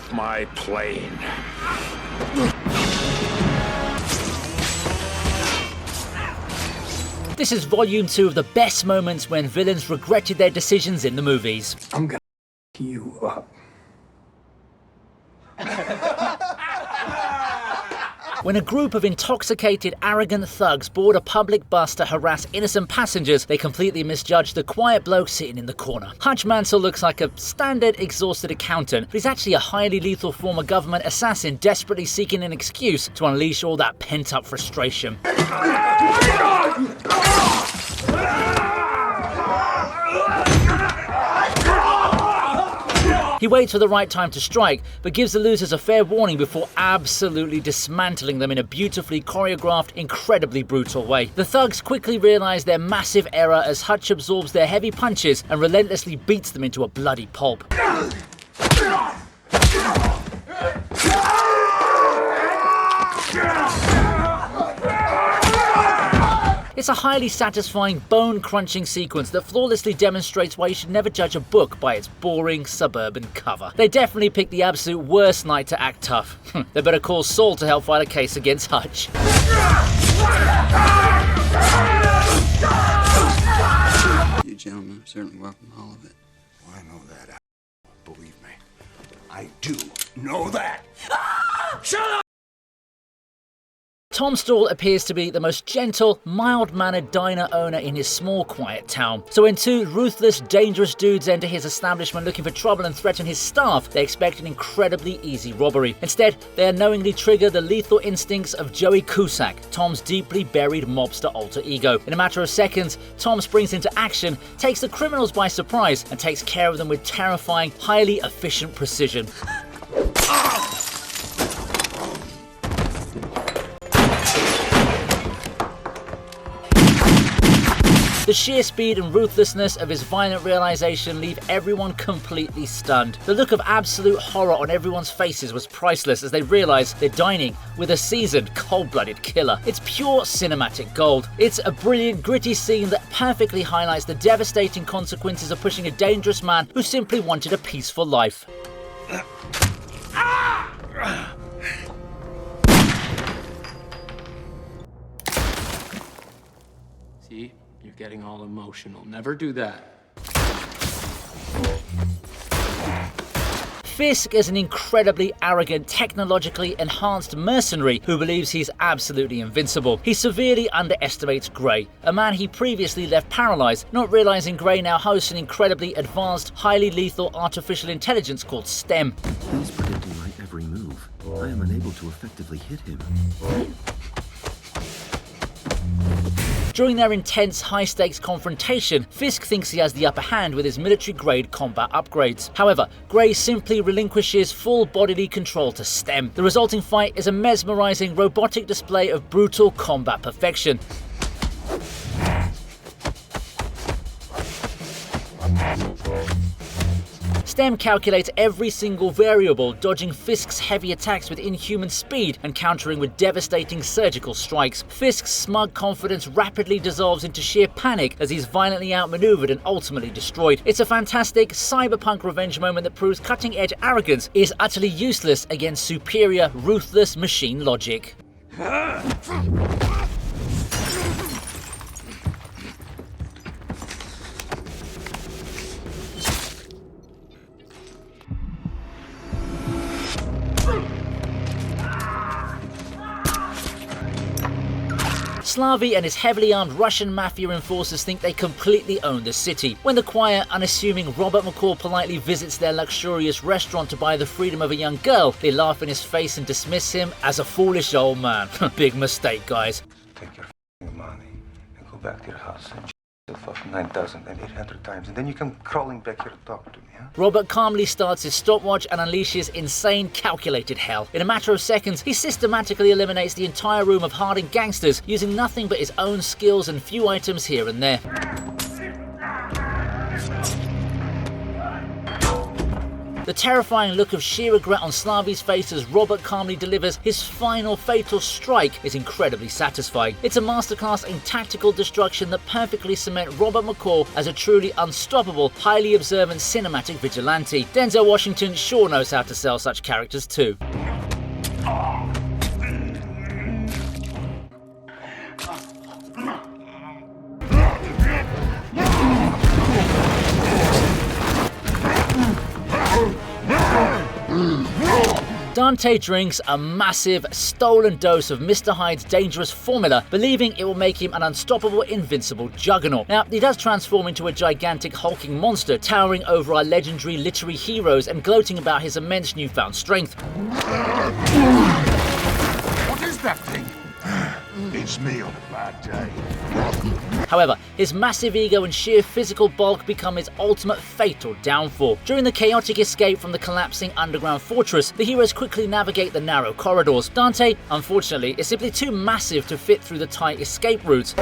off my plane. This is volume 2 of the best moments when villains regretted their decisions in the movies. I'm gonna you up. When a group of intoxicated, arrogant thugs board a public bus to harass innocent passengers, they completely misjudge the quiet bloke sitting in the corner. Hutch Mansell looks like a standard, exhausted accountant, but he's actually a highly lethal former government assassin desperately seeking an excuse to unleash all that pent-up frustration. He waits for the right time to strike, but gives the losers a fair warning before absolutely dismantling them in a beautifully choreographed, incredibly brutal way. The thugs quickly realise their massive error as Hutch absorbs their heavy punches and relentlessly beats them into a bloody pulp. It's a highly satisfying, bone-crunching sequence that flawlessly demonstrates why you should never judge a book by its boring suburban cover. They definitely picked the absolute worst night to act tough. They better call Saul to help fight a case against Hutch. You gentlemen are certainly welcome to all of it. Well, I know that. Believe me. I do know that. Shut up! Tom Stall appears to be the most gentle, mild-mannered diner owner in his small, quiet town. So when two ruthless, dangerous dudes enter his establishment looking for trouble and threaten his staff, they expect an incredibly easy robbery. Instead, they unknowingly trigger the lethal instincts of Joey Cusack, Tom's deeply buried mobster alter ego. In a matter of seconds, Tom springs into action, takes the criminals by surprise, and takes care of them with terrifying, highly efficient precision. The sheer speed and ruthlessness of his violent realization leave everyone completely stunned. The look of absolute horror on everyone's faces was priceless as they realize they're dining with a seasoned, cold-blooded killer. It's pure cinematic gold. It's a brilliant, gritty scene that perfectly highlights the devastating consequences of pushing a dangerous man who simply wanted a peaceful life. See? You're getting all emotional. Never do that. Fisk is an incredibly arrogant, technologically enhanced mercenary who believes he's absolutely invincible. He severely underestimates Gray, a man he previously left paralyzed, not realizing Gray now hosts an incredibly advanced, highly lethal artificial intelligence called STEM. He's predicting my every move. I am unable to effectively hit him. During their intense, high-stakes confrontation, Fisk thinks he has the upper hand with his military-grade combat upgrades. However, Gray simply relinquishes full bodily control to STEM. The resulting fight is a mesmerizing, robotic display of brutal combat perfection. STEM calculates every single variable, dodging Fisk's heavy attacks with inhuman speed and countering with devastating surgical strikes. Fisk's smug confidence rapidly dissolves into sheer panic as he's violently outmaneuvered and ultimately destroyed. It's a fantastic cyberpunk revenge moment that proves cutting-edge arrogance is utterly useless against superior, ruthless machine logic. Slavy and his heavily armed Russian mafia enforcers think they completely own the city. When the quiet, unassuming Robert McCall politely visits their luxurious restaurant to buy the freedom of a young girl, they laugh in his face and dismiss him as a foolish old man. Big mistake, guys. Take your money and go back to your house and yourself 9,800 times, and then you come crawling back here to talk to me, huh? Robert calmly starts his stopwatch and unleashes insane, calculated hell. In a matter of seconds, he systematically eliminates the entire room of hardened gangsters, using nothing but his own skills and few items here and there. The terrifying look of sheer regret on Slavi's face as Robert calmly delivers his final fatal strike is incredibly satisfying. It's a masterclass in tactical destruction that perfectly cement Robert McCall as a truly unstoppable, highly observant cinematic vigilante. Denzel Washington sure knows how to sell such characters too. Dante drinks a massive, stolen dose of Mr. Hyde's dangerous formula, believing it will make him an unstoppable, invincible juggernaut. Now, he does transform into a gigantic hulking monster, towering over our legendary literary heroes and gloating about his immense newfound strength. What is that thing? It's me on a bad day. However, his massive ego and sheer physical bulk become his ultimate fatal downfall. During the chaotic escape from the collapsing underground fortress, the heroes quickly navigate the narrow corridors. Dante, unfortunately, is simply too massive to fit through the tight escape routes.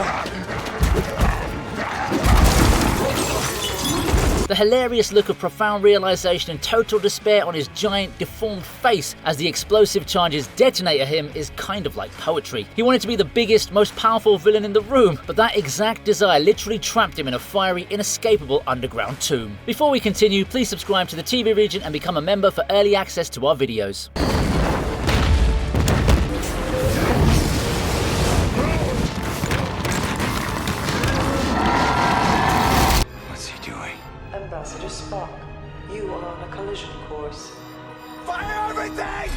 The hilarious look of profound realization and total despair on his giant, deformed face as the explosive charges detonate at him is kind of like poetry. He wanted to be the biggest, most powerful villain in the room, but that exact desire literally trapped him in a fiery, inescapable underground tomb. Before we continue, please subscribe to the TV Regent and become a member for early access to our videos. Ambassador Spock, you are on a collision course. Fire everything!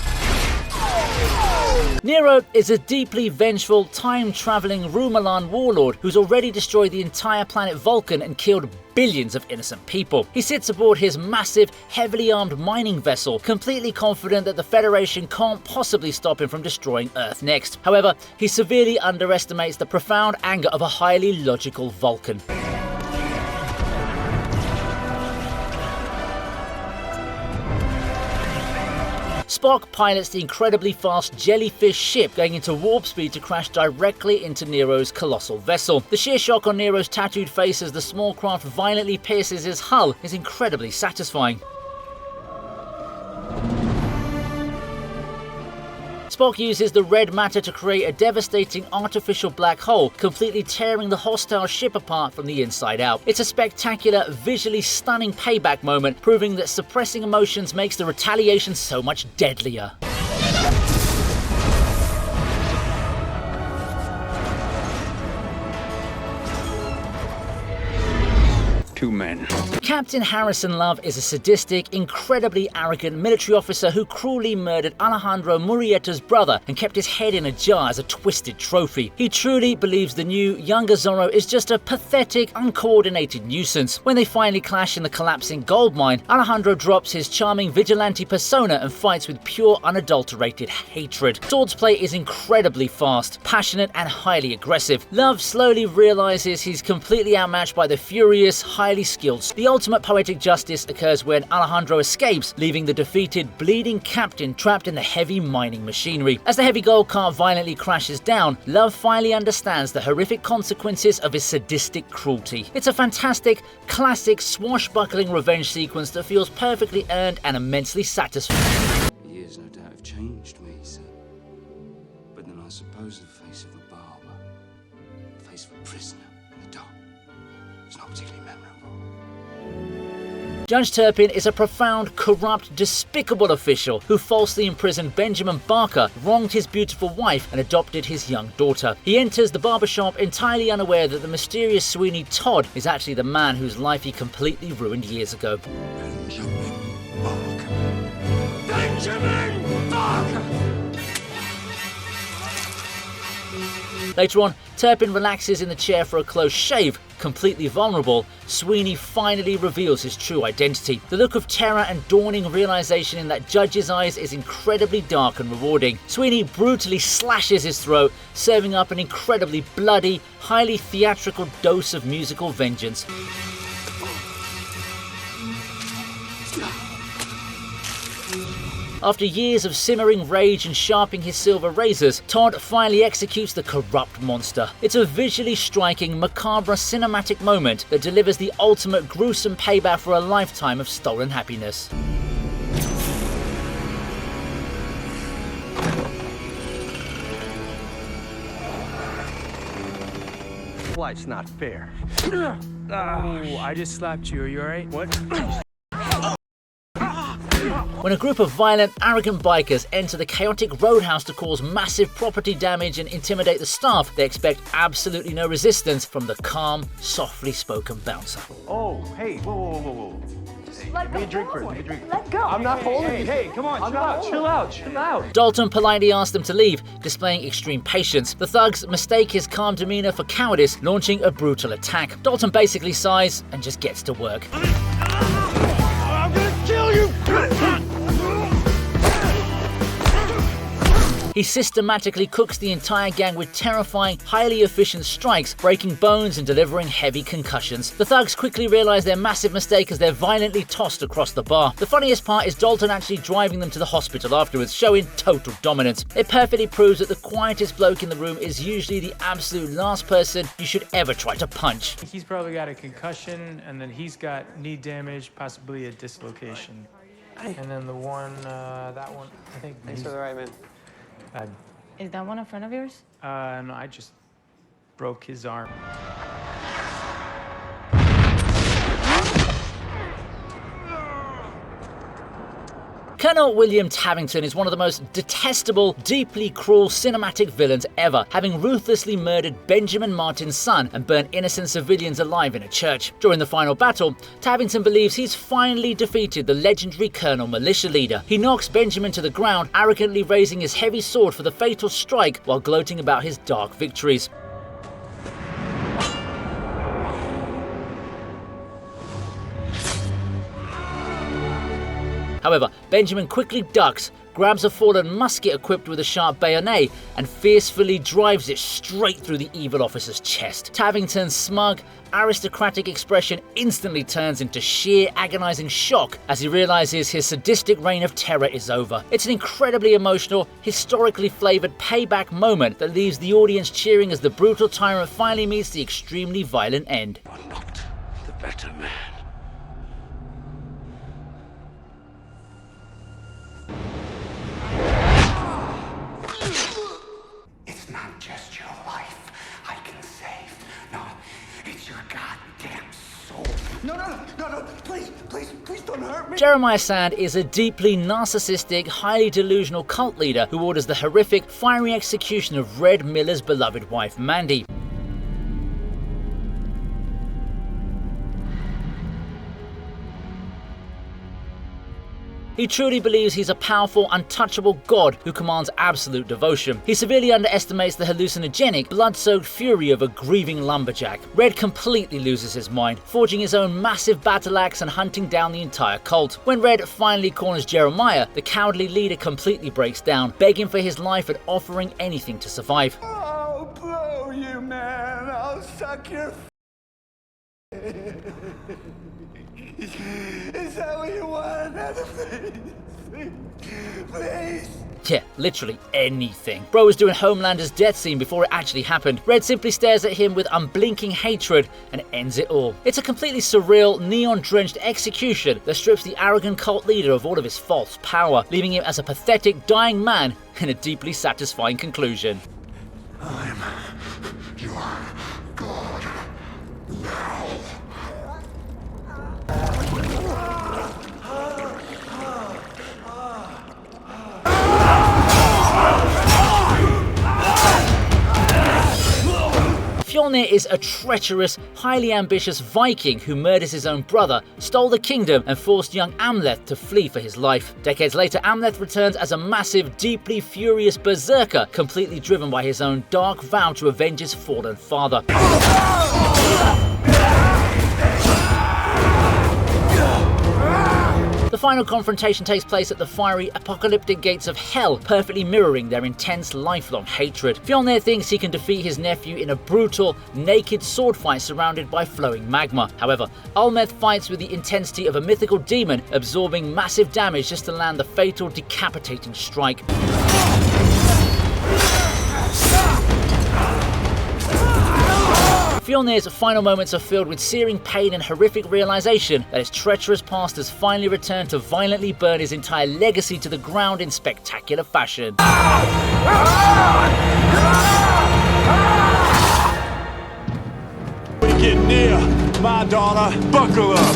Nero is a deeply vengeful, time-traveling Rumelan warlord who's already destroyed the entire planet Vulcan and killed billions of innocent people. He sits aboard his massive, heavily armed mining vessel, completely confident that the Federation can't possibly stop him from destroying Earth next. However, he severely underestimates the profound anger of a highly logical Vulcan. Spock pilots the incredibly fast jellyfish ship going into warp speed to crash directly into Nero's colossal vessel. The sheer shock on Nero's tattooed face as the small craft violently pierces his hull is incredibly satisfying. Spock uses the red matter to create a devastating artificial black hole, completely tearing the hostile ship apart from the inside out. It's a spectacular, visually stunning payback moment, proving that suppressing emotions makes the retaliation so much deadlier. Two men. Captain Harrison Love is a sadistic, incredibly arrogant military officer who cruelly murdered Alejandro Murrieta's brother and kept his head in a jar as a twisted trophy. He truly believes the new, younger Zorro is just a pathetic, uncoordinated nuisance. When they finally clash in the collapsing gold mine, Alejandro drops his charming vigilante persona and fights with pure, unadulterated hatred. Swordsplay is incredibly fast, passionate, and highly aggressive. Love slowly realizes he's completely outmatched by the furious, highly skilled. The ultimate poetic justice occurs when Alejandro escapes, leaving the defeated, bleeding captain trapped in the heavy mining machinery. As the heavy gold cart violently crashes down, Love finally understands the horrific consequences of his sadistic cruelty. It's a fantastic, classic, swashbuckling revenge sequence that feels perfectly earned and immensely satisfying. Years no doubt have changed me, sir. But then I suppose the face of a barber, the face of a prisoner in the dock, is not particularly memorable. Judge Turpin is a profound, corrupt, despicable official who falsely imprisoned Benjamin Barker, wronged his beautiful wife, and adopted his young daughter. He enters the barbershop entirely unaware that the mysterious Sweeney Todd is actually the man whose life he completely ruined years ago. Benjamin Barker. Benjamin Barker! Later on, Turpin relaxes in the chair for a close shave. Completely vulnerable, Sweeney finally reveals his true identity. The look of terror and dawning realization in that judge's eyes is incredibly dark and rewarding. Sweeney brutally slashes his throat, serving up an incredibly bloody, highly theatrical dose of musical vengeance. After years of simmering rage and sharpening his silver razors, Todd finally executes the corrupt monster. It's a visually striking, macabre cinematic moment that delivers the ultimate gruesome payback for a lifetime of stolen happiness. life's not fair. Oh, I just slapped you. Are you alright? What? When a group of violent, arrogant bikers enter the chaotic roadhouse to cause massive property damage and intimidate the staff, they expect absolutely no resistance from the calm, softly spoken bouncer. Oh, hey, whoa. Let Give me a drink first. Give me a drink. Let go. I'm not holding you. Hey, come on, chill out. Dalton politely asks them to leave, displaying extreme patience. The thugs mistake his calm demeanor for cowardice, launching a brutal attack. Dalton basically sighs and just gets to work. I'm gonna kill you! He systematically cooks the entire gang with terrifying, highly efficient strikes, breaking bones and delivering heavy concussions. The thugs quickly realize their massive mistake as they're violently tossed across the bar. The funniest part is Dalton actually driving them to the hospital afterwards, showing total dominance. It perfectly proves that the quietest bloke in the room is usually the absolute last person you should ever try to punch. He's probably got a concussion, and then he's got knee damage, possibly a dislocation. And then the one, that one, I think. Thanks for the right, man. Is that one in front of yours? No, I just broke his arm. Colonel William Tavington is one of the most detestable, deeply cruel cinematic villains ever, having ruthlessly murdered Benjamin Martin's son and burnt innocent civilians alive in a church. During the final battle, Tavington believes he's finally defeated the legendary Colonel militia leader. He knocks Benjamin to the ground, arrogantly raising his heavy sword for the fatal strike while gloating about his dark victories. However, Benjamin quickly ducks, grabs a fallen musket equipped with a sharp bayonet, and fiercely drives it straight through the evil officer's chest. Tavington's smug, aristocratic expression instantly turns into sheer agonizing shock as he realizes his sadistic reign of terror is over. It's an incredibly emotional, historically flavored payback moment that leaves the audience cheering as the brutal tyrant finally meets the extremely violent end. You're not the better man. It's not just your life I can save. No, it's your goddamn soul. No, please don't hurt me. Jeremiah Sand is a deeply narcissistic, highly delusional cult leader who orders the horrific, fiery execution of Red Miller's beloved wife, Mandy. He truly believes he's a powerful, untouchable god who commands absolute devotion. He severely underestimates the hallucinogenic, blood-soaked fury of a grieving lumberjack. Red completely loses his mind, forging his own massive battle axe and hunting down the entire cult. When Red finally corners Jeremiah, the cowardly leader completely breaks down, begging for his life and offering anything to survive. I'll blow you, man. I'll suck your Is that what you want? Please? Yeah, literally anything. Bro was doing Homelander's death scene before it actually happened. Red simply stares at him with unblinking hatred and ends it all. It's a completely surreal, neon-drenched execution that strips the arrogant cult leader of all of his false power, leaving him as a pathetic, dying man in a deeply satisfying conclusion. I'm your god now. Fjolnir is a treacherous, highly ambitious Viking who murders his own brother, stole the kingdom, and forced young Amleth to flee for his life. Decades later, Amleth returns as a massive, deeply furious berserker, completely driven by his own dark vow to avenge his fallen father. The final confrontation takes place at the fiery, apocalyptic gates of hell, perfectly mirroring their intense, lifelong hatred. Fjolnir thinks he can defeat his nephew in a brutal, naked sword fight surrounded by flowing magma. However, Almeth fights with the intensity of a mythical demon, absorbing massive damage just to land the fatal, decapitating strike. Fjolnir's final moments are filled with searing pain and horrific realization that his treacherous past has finally returned to violently burn his entire legacy to the ground in spectacular fashion. my daughter. Buckle up.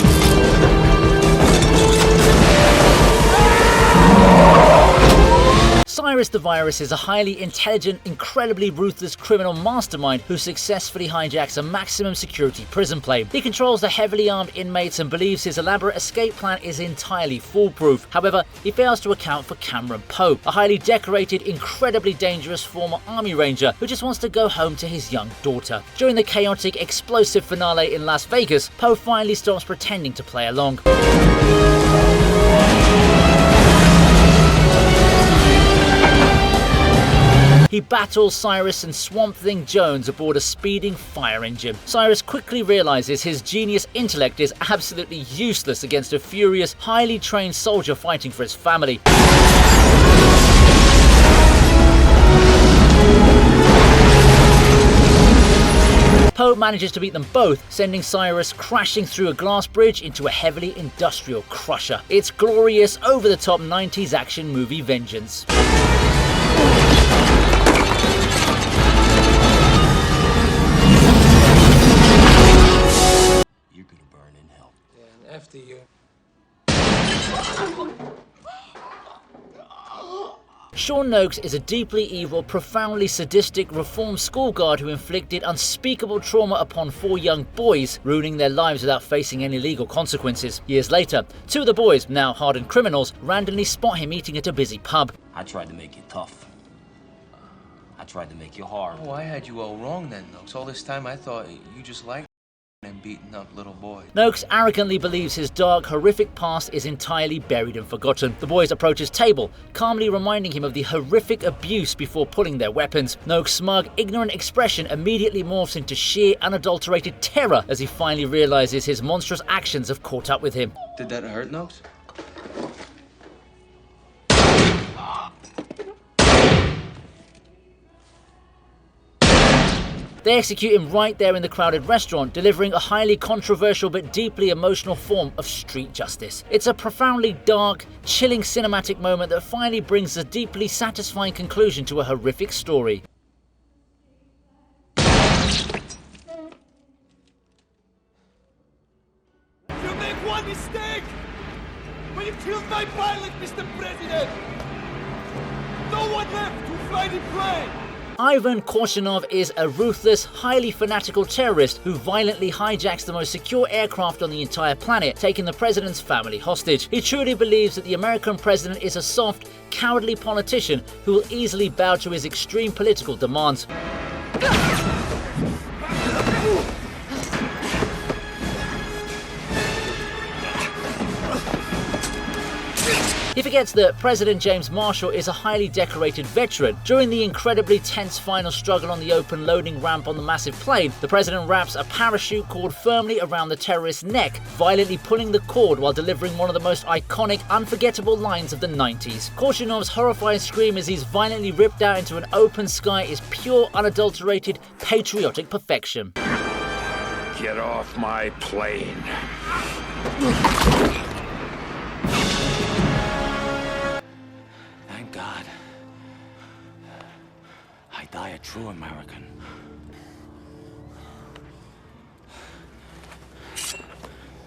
Cyrus the Virus is a highly intelligent, incredibly ruthless criminal mastermind who successfully hijacks a maximum security prison plane. He controls the heavily armed inmates and believes his elaborate escape plan is entirely foolproof. However, he fails to account for Cameron Poe, a highly decorated, incredibly dangerous former army ranger who just wants to go home to his young daughter. During the chaotic, explosive finale in Las Vegas, Poe finally stops pretending to play along. He battles Cyrus and Swamp Thing Jones aboard a speeding fire engine. Cyrus quickly realizes his genius intellect is absolutely useless against a furious, highly trained soldier fighting for his family. Poe manages to beat them both, sending Cyrus crashing through a glass bridge into a heavily industrial crusher. It's glorious, over-the-top 90s action movie vengeance. After you. Sean Noakes is a deeply evil, profoundly sadistic reformed schoolguard who inflicted unspeakable trauma upon 4 young boys, ruining their lives without facing any legal consequences. Years later, 2 of the boys, now hardened criminals, randomly spot him eating at a busy pub. I tried to make you tough. I tried to make you hard. Oh, I had you all wrong then, Noakes. All this time I thought you just liked and beating up little boys. Noakes arrogantly believes his dark, horrific past is entirely buried and forgotten. The boys approach his table, calmly reminding him of the horrific abuse before pulling their weapons. Noakes' smug, ignorant expression immediately morphs into sheer, unadulterated terror as he finally realizes his monstrous actions have caught up with him. Did that hurt, Noakes? They execute him right there in the crowded restaurant, delivering a highly controversial but deeply emotional form of street justice. It's a profoundly dark, chilling cinematic moment that finally brings a deeply satisfying conclusion to a horrific story. You make one mistake! When you killed my pilot, Mr. President! No one left to fly the plane! Ivan Korshunov is a ruthless, highly fanatical terrorist who violently hijacks the most secure aircraft on the entire planet, taking the president's family hostage. He truly believes that the American president is a soft, cowardly politician who will easily bow to his extreme political demands. He forgets that President James Marshall is a highly decorated veteran. During the incredibly tense final struggle on the open loading ramp on the massive plane, the president wraps a parachute cord firmly around the terrorist's neck, violently pulling the cord while delivering one of the most iconic, unforgettable lines of the 90s. Korshunov's horrifying scream as he's violently ripped out into an open sky is pure, unadulterated, patriotic perfection. Get off my plane. Thank God. I die a true American.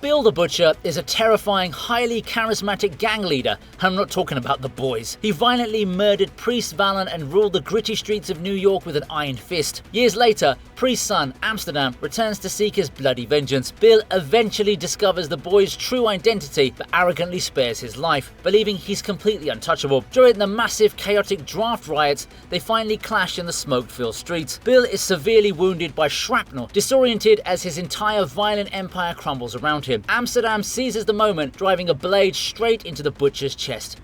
Bill the Butcher is a terrifying, highly charismatic gang leader. I'm not talking about the boys. He violently murdered Priest Vallon and ruled the gritty streets of New York with an iron fist. Years later, Priest's son, Amsterdam, returns to seek his bloody vengeance. Bill eventually discovers the boy's true identity, but arrogantly spares his life, believing he's completely untouchable. During the massive, chaotic draft riots, they finally clash in the smoke-filled streets. Bill is severely wounded by shrapnel, disoriented as his entire violent empire crumbles around him. Amsterdam seizes the moment, driving a blade straight into the Butcher's chest.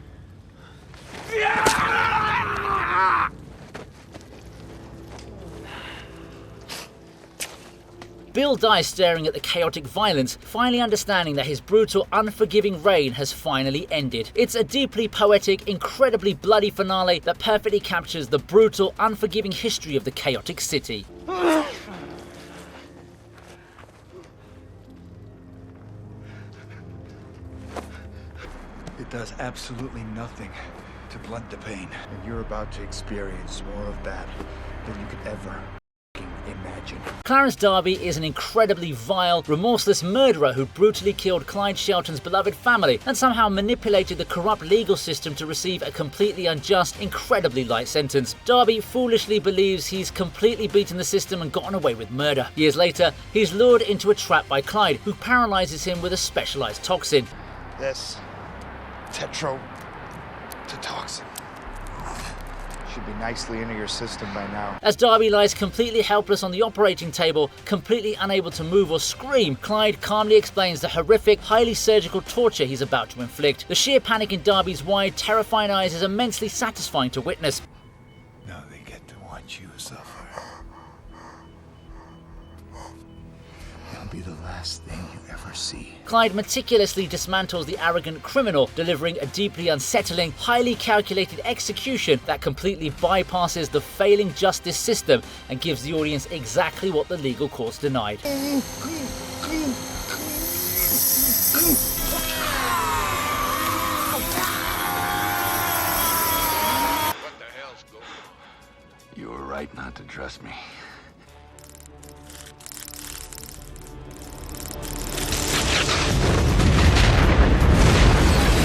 Bill dies staring at the chaotic violence, finally understanding that his brutal, unforgiving reign has finally ended. It's a deeply poetic, incredibly bloody finale that perfectly captures the brutal, unforgiving history of the chaotic city. It does absolutely nothing to blunt the pain. And you're about to experience more of that than you could ever imagine. Regent. Clarence Darby is an incredibly vile, remorseless murderer who brutally killed Clyde Shelton's beloved family and somehow manipulated the corrupt legal system to receive a completely unjust, incredibly light sentence. Darby foolishly believes he's completely beaten the system and gotten away with murder. Years later, he's lured into a trap by Clyde, who paralyzes him with a specialized toxin. This tetrodotoxin should be nicely into your system by now. As Darby lies completely helpless on the operating table, completely unable to move or scream, Clyde calmly explains the horrific, highly surgical torture he's about to inflict. The sheer panic in Darby's wide, terrifying eyes is immensely satisfying to witness. Now they get to watch you suffer. It'll be the last thing you ever see. Clyde meticulously dismantles the arrogant criminal, delivering a deeply unsettling, highly calculated execution that completely bypasses the failing justice system and gives the audience exactly what the legal courts denied. What the hell's going on? You were right not to trust me.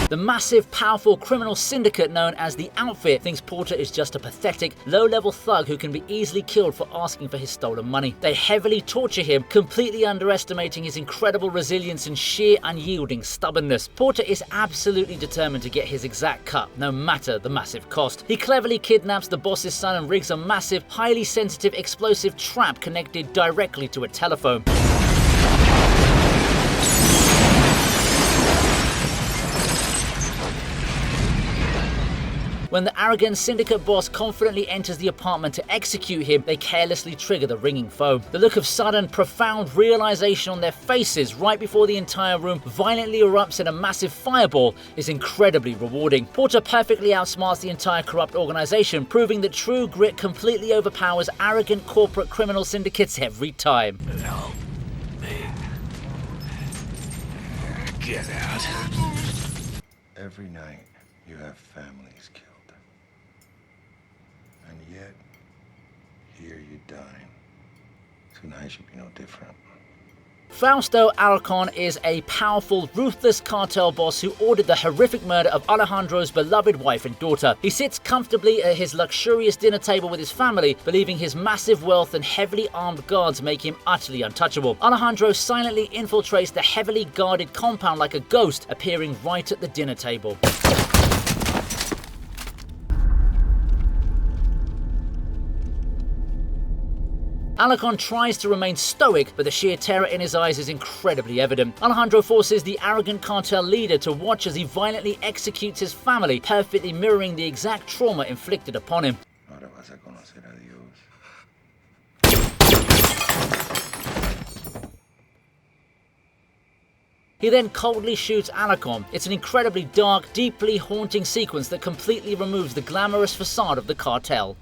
The massive, powerful criminal syndicate known as the Outfit thinks Porter is just a pathetic, low-level thug who can be easily killed for asking for his stolen money. They heavily torture him, completely underestimating his incredible resilience and sheer unyielding stubbornness. Porter is absolutely determined to get his exact cut, no matter the massive cost. He cleverly kidnaps the boss's son and rigs a massive, highly sensitive, explosive trap connected directly to a telephone. When the arrogant syndicate boss confidently enters the apartment to execute him, they carelessly trigger the ringing phone. The look of sudden, profound realization on their faces right before the entire room violently erupts in a massive fireball is incredibly rewarding. Porter perfectly outsmarts the entire corrupt organization, proving that true grit completely overpowers arrogant corporate criminal syndicates every time. Help me. Get out. Every night, you have families killed. And yet, here you dine. Tonight should be no different. Fausto Alarcon is a powerful, ruthless cartel boss who ordered the horrific murder of Alejandro's beloved wife and daughter. He sits comfortably at his luxurious dinner table with his family, believing his massive wealth and heavily armed guards make him utterly untouchable. Alejandro silently infiltrates the heavily guarded compound like a ghost, appearing right at the dinner table. Alarcon tries to remain stoic, but the sheer terror in his eyes is incredibly evident. Alejandro forces the arrogant cartel leader to watch as he violently executes his family, perfectly mirroring the exact trauma inflicted upon him. Ahora vas a conocer a Dios. He then coldly shoots Alarcon. It's an incredibly dark, deeply haunting sequence that completely removes the glamorous facade of the cartel.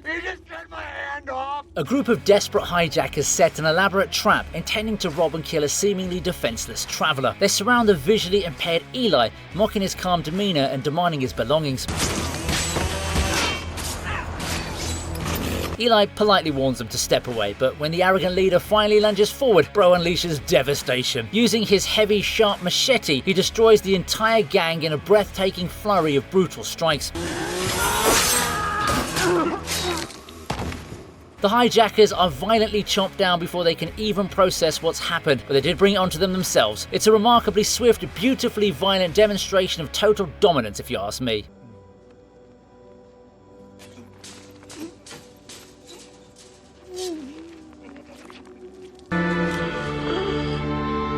You just cut my hand off! A group of desperate hijackers set an elaborate trap intending to rob and kill a seemingly defenseless traveler. They surround the visually impaired Eli, mocking his calm demeanor and demanding his belongings. Eli politely warns them to step away, but when the arrogant leader finally lunges forward, Bro unleashes devastation. Using his heavy, sharp machete, he destroys the entire gang in a breathtaking flurry of brutal strikes. The hijackers are violently chopped down before they can even process what's happened, but they did bring it onto them themselves. It's a remarkably swift, beautifully violent demonstration of total dominance, if you ask me.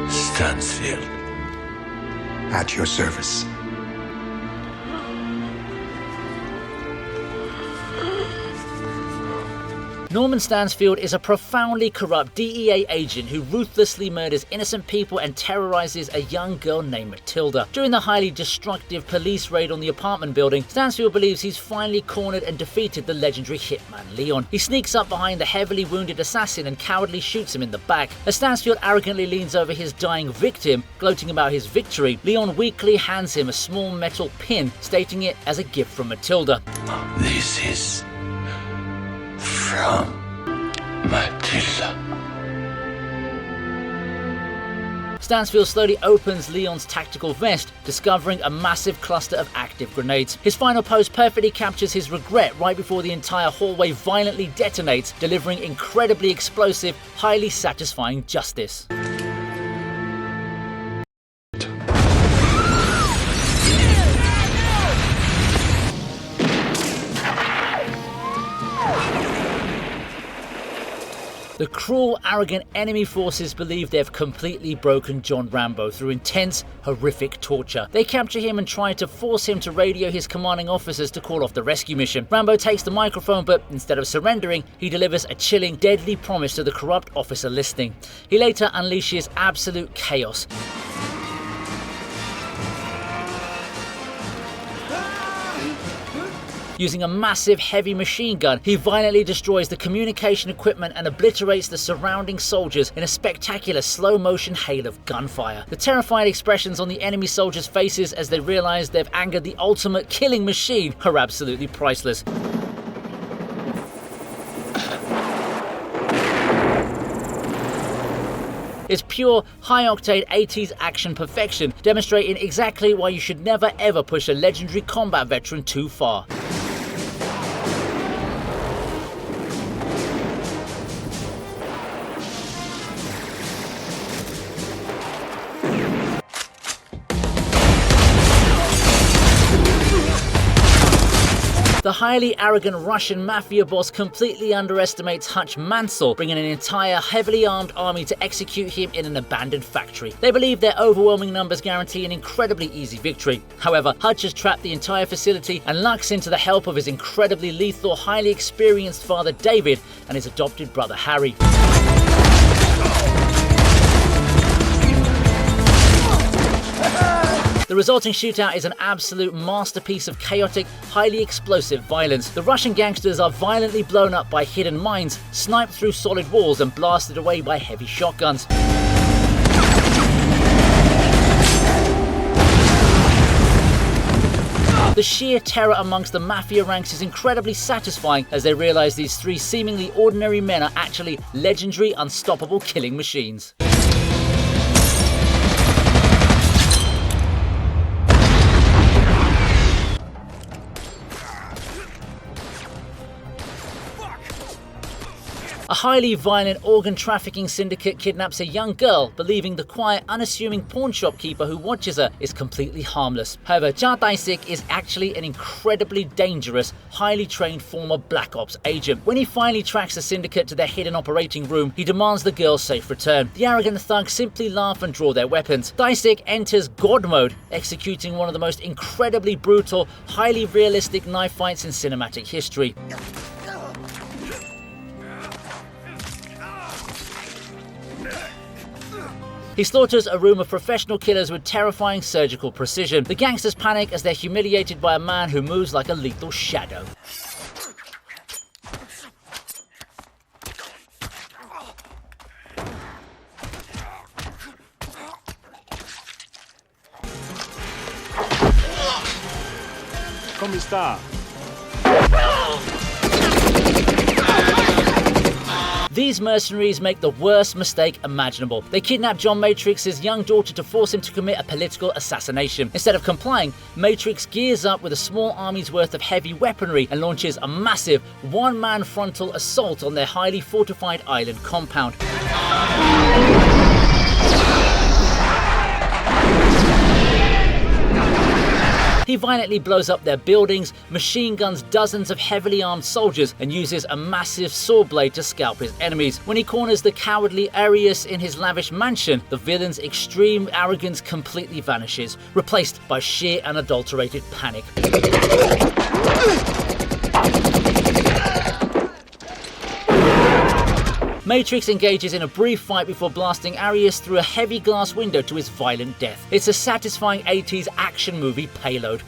Stand still. At your service. Norman Stansfield is a profoundly corrupt DEA agent who ruthlessly murders innocent people and terrorizes a young girl named Matilda. During the highly destructive police raid on the apartment building, Stansfield believes he's finally cornered and defeated the legendary hitman Leon. He sneaks up behind the heavily wounded assassin and cowardly shoots him in the back. As Stansfield arrogantly leans over his dying victim, gloating about his victory, Leon weakly hands him a small metal pin, stating it as a gift from Matilda. This is from Matilda. Stansfield slowly opens Leon's tactical vest, discovering a massive cluster of active grenades. His final pose perfectly captures his regret right before the entire hallway violently detonates, delivering incredibly explosive, highly satisfying justice. The cruel, arrogant enemy forces believe they've completely broken John Rambo through intense, horrific torture. They capture him and try to force him to radio his commanding officers to call off the rescue mission. Rambo takes the microphone, but instead of surrendering, he delivers a chilling, deadly promise to the corrupt officer listening. He later unleashes absolute chaos. Using a massive heavy machine gun, he violently destroys the communication equipment and obliterates the surrounding soldiers in a spectacular slow-motion hail of gunfire. The terrified expressions on the enemy soldiers' faces as they realize they've angered the ultimate killing machine are absolutely priceless. It's pure, high-octane 80s action perfection, demonstrating exactly why you should never ever push a legendary combat veteran too far. The highly arrogant Russian mafia boss completely underestimates Hutch Mansell, bringing an entire heavily armed army to execute him in an abandoned factory. They believe their overwhelming numbers guarantee an incredibly easy victory. However, Hutch has trapped the entire facility and lucks into the help of his incredibly lethal, highly experienced father David and his adopted brother Harry. The resulting shootout is an absolute masterpiece of chaotic, highly explosive violence. The Russian gangsters are violently blown up by hidden mines, sniped through solid walls and blasted away by heavy shotguns. The sheer terror amongst the mafia ranks is incredibly satisfying as they realize these three seemingly ordinary men are actually legendary, unstoppable killing machines. A highly violent organ trafficking syndicate kidnaps a young girl, believing the quiet, unassuming pawn shop keeper who watches her is completely harmless. However, Jia Daisik is actually an incredibly dangerous, highly trained former Black Ops agent. When he finally tracks the syndicate to their hidden operating room, he demands the girl's safe return. The arrogant thugs simply laugh and draw their weapons. Daisik enters God mode, executing one of the most incredibly brutal, highly realistic knife fights in cinematic history. He slaughters a room of professional killers with terrifying surgical precision. The gangsters panic as they're humiliated by a man who moves like a lethal shadow. Come sta? These mercenaries make the worst mistake imaginable. They kidnap John Matrix's young daughter to force him to commit a political assassination. Instead of complying, Matrix gears up with a small army's worth of heavy weaponry and launches a massive one-man frontal assault on their highly fortified island compound. He violently blows up their buildings, machine guns dozens of heavily armed soldiers, and uses a massive saw blade to scalp his enemies. When he corners the cowardly Arius in his lavish mansion, the villain's extreme arrogance completely vanishes, replaced by sheer unadulterated panic. Matrix engages in a brief fight before blasting Arius through a heavy glass window to his violent death. It's a satisfying 80s action movie payload.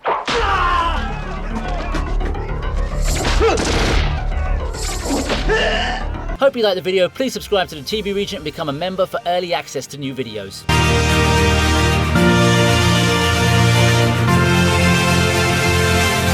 Hope you liked the video. Please subscribe to the TV Regent and become a member for early access to new videos.